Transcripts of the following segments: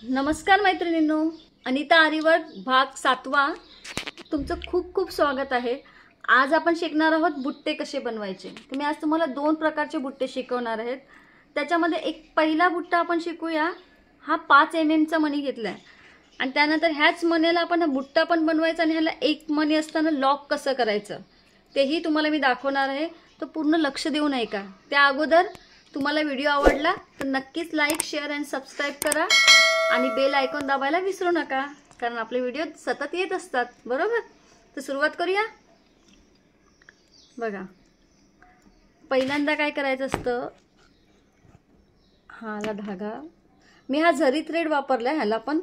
नमस्कार मैत्रिणींनो, अनिता आरीवर भाग 7वा तुमचं खूप खूप स्वागत आहे। आज आपण शिकणार आहोत बुट्टे कसे बनवायचे। तर मी आज तुम्हाला दोन प्रकारचे बुट्टे शिकवणार आहेत। त्याच्यामध्ये एक पहिला बुट्टा आपण शिकूया। हा 5 mm चा मणी घेतलाय आणि त्यानंतर ह्याच मण्याला आपण बुट्टा पण बनवायचा आणि ह्याला एक मणी असताना लॉक कसं करायचं तेही तुम्हाला मी दाखवणार आहे। तर पूर्ण लक्ष देऊन ऐका। त्या अगोदर तुम्हाला व्हिडिओ आवडला तर नक्कीच लाईक, शेअर आणि सबस्क्राइब करा आणि बेल आयकॉन दाबायला विसरू नका, कारण आपले व्हिडिओ सतत येत असतात, बरोबर। तर सुरुवात करूया। बघा, पहिल्यांदा काय करायचं असतं, हाला धागा मी हा जरी थ्रेड वापरलाय ह्याला पण,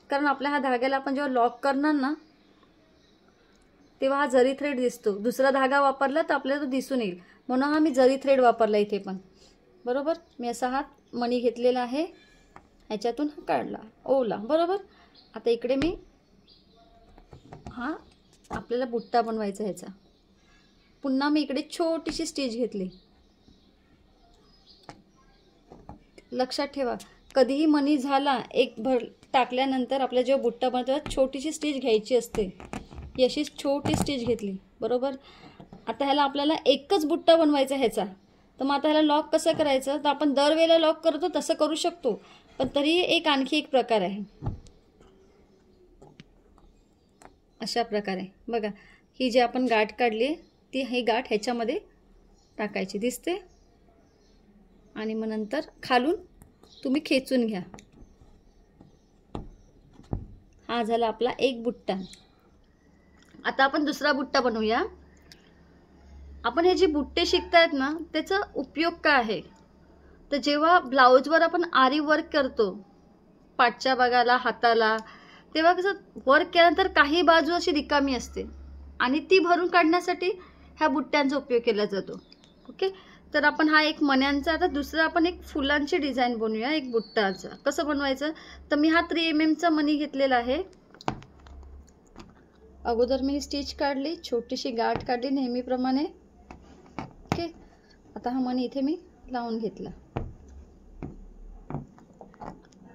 कारण आपल्या हा धाग्याला आपण जेव्हा लॉक करणार ना तेव्हा हा जरी थ्रेड दिसतो। दुसरा धागा वापरला तर आपल्याला तो दिसून येईल, म्हणून हा मी जरी थ्रेड वापरला इथे पण, बरोबर। मी असा हा मणी घेतलेला आहे, ह्याच्यातून काढला ओला, बरोबर। आता इकडे मी हा आपल्याला बुट्टा बनवायचा ह्याचा, पुन्हा मी इकडे छोटीशी स्टिच घेतली। लक्षात ठेवा, कधीही मणी झाला एक भर टाकल्यानंतर आपल्या जेव्हा बुट्टा बनवतो छोटीशी स्टिच घ्यायची असते। अशी छोटी स्टिच घेतली, बरोबर। आता ह्याला आपल्याला एकच बुट्टा बनवायचा ह्याचा, तर मग आता ह्याला लॉक कसं करायचं, तर आपण दरवेळेला लॉक करतो तसं करू शकतो, पण तरी एक आणखी एक प्रकार आहे। अशा प्रकारे बघा, ही जी आपण गाठ काढली ती ही गाठ ह्याच्यामध्ये टाकायची, दिसते। आणि मग नंतर खालून तुम्ही खेचून घ्या। हा झाला आपला एक बुट्टा। आता आपण दुसरा बुट्टा बनवूया। आपण हे जे बुट्टे शिकतायत ना त्याचा उपयोग काय आहे, तर जेव्हा ब्लाउजवर आपण आरी वर्क करतो पाठच्या भागाला, हाताला, तेव्हा कसं वर्क केल्यानंतर काही बाजू अशी रिकामी असते आणि ती भरून काढण्यासाठी ह्या बुट्ट्यांचा उपयोग केला जातो। ओके, तर आपण हा एक मण्यांचा, आता दुसरा आपण एक फुलांची डिझाईन बनवूया एक बुट्टाचा। कसं बनवायचं, तर मी हा 3 mm चा मणी घेतलेला आहे। अगोदर मी स्टिच काढली, छोटीशी गाठ काढली नेहमीप्रमाणे। ओके, आता हा मणी इथे मी लावून घेतला।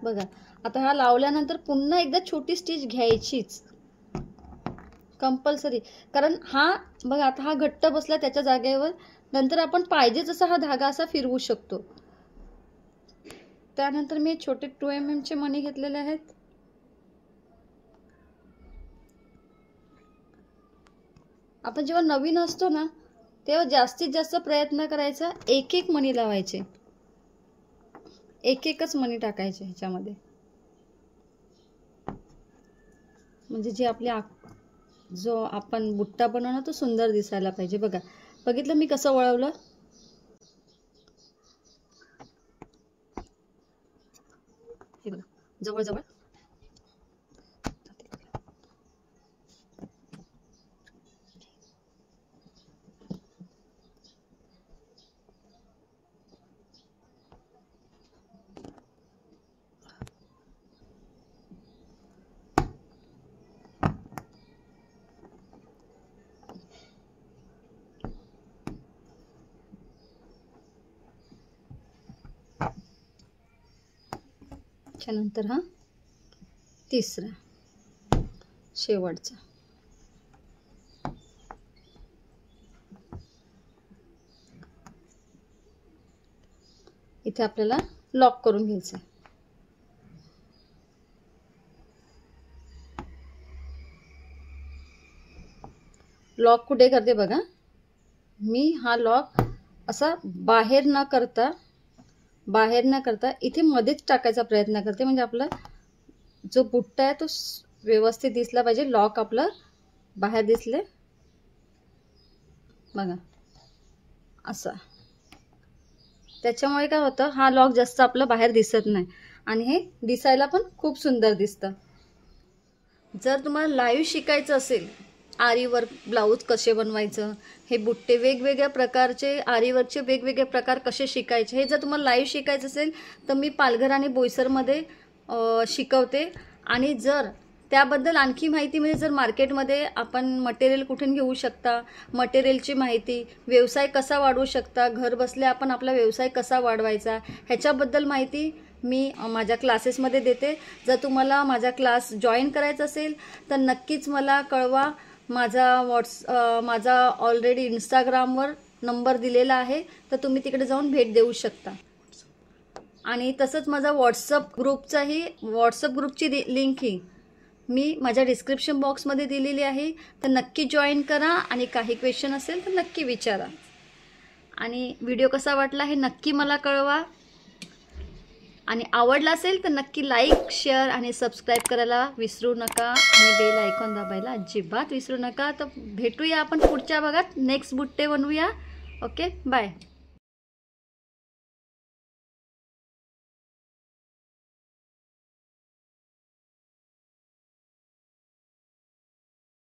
बघा, आता हा लावल्यानंतर पुन्हा एकदा छोटी स्टिच घ्यायचीच कंपल्सरी, कारण हा बघा आता हा घट्ट बसला त्याच्या जागेवर, नंतर आपण पाहिजे जसा हा धागा असा फिरवू शकतो। त्यानंतर मी छोटे 2 mm चे मणी घेतलेले आहेत। आपण जेव्हा नवीन असतो ना तेव्हा जास्तीत जास्त प्रयत्न करायचा एक एक मणी लावायचे, एक एकच मणी टाकायचे ह्याच्यामध्ये, म्हणजे जे आपली जो आपण बुट्टा बनवणार तो सुंदर दिसायला पाहिजे। बघा, बघितलं मी कसं वळवलं, हे बघा जवळ जवळ। त्यानंतर हा तिसरा शेवटचा, इथे आपल्याला लॉक करून घ्यायचं। लॉक कुठे करते बघा, मी हा लॉक असा बाहेर न करता इथे मध्येच टाकायचा प्रयत्न करते, म्हणजे आपला जो बुट्टा आहे तो व्यवस्थित दिसला पाहिजे। लॉक आपलं बाहेर दिसले बघा असा, त्याच्यामुळे काय होतं, हा लॉक जास्त आपलं बाहेर दिसत नाही आणि हे दिसायला पण खूप सुंदर दिसतं। जर तुम्हाला लाईव्ह शिकायचं असेल आरी वर्क ब्लाउज कसे बनवायचं, हे बुट्टे वेगवेगळ्या प्रकारचे आरी वर्कचे वेगवेगळे प्रकार कसे शिकायचे, हे जर तुम्हाला लाईव्ह शिकायचं असेल तर मी पालघर आणि बोईसरमध्ये शिकवते। आणि जर त्याबद्दल आणखी माहिती, म्हणजे जर मार्केटमध्ये आपण मटेरियल कुठून घेऊ शकता, मटेरियलची माहिती, व्यवसाय कसा वाढवू शकता, घर बसल्या आपण आपला व्यवसाय कसा वाढवायचा, ह्याच्याबद्दल माहिती मी माझ्या क्लासेसमध्ये देते. जर तुम्हाला माझा क्लास जॉईन करायचा असेल तर नक्कीच मला कळवा. माझा ऑलरेडी इंस्टाग्रामवर नंबर दिलेला आहे, तर तुम्ही तिकडे जाऊन भेट देऊ शकता. आणि तसंच माझा व्हॉट्सअप ग्रुपची लिंक ही मी माझ्या डिस्क्रिप्शन बॉक्समध्ये दिलेली आहे. तर नक्की जॉईन करा आणि काही क्वेश्चन असेल तर नक्की विचारा. आणि व्हिडिओ कसा वाटला हे नक्की मला कळवा. आणि आवडला असेल तर नक्की लाईक, शेअर आणि सबस्क्राईब करायला विसरू नका. आणि बेल आयकॉन दाबायला अजिबात विसरू नका. तर भेटूया आपण पुढच्या भागात. नेक्स्ट बुट्टे बनवूया. Okay, bye.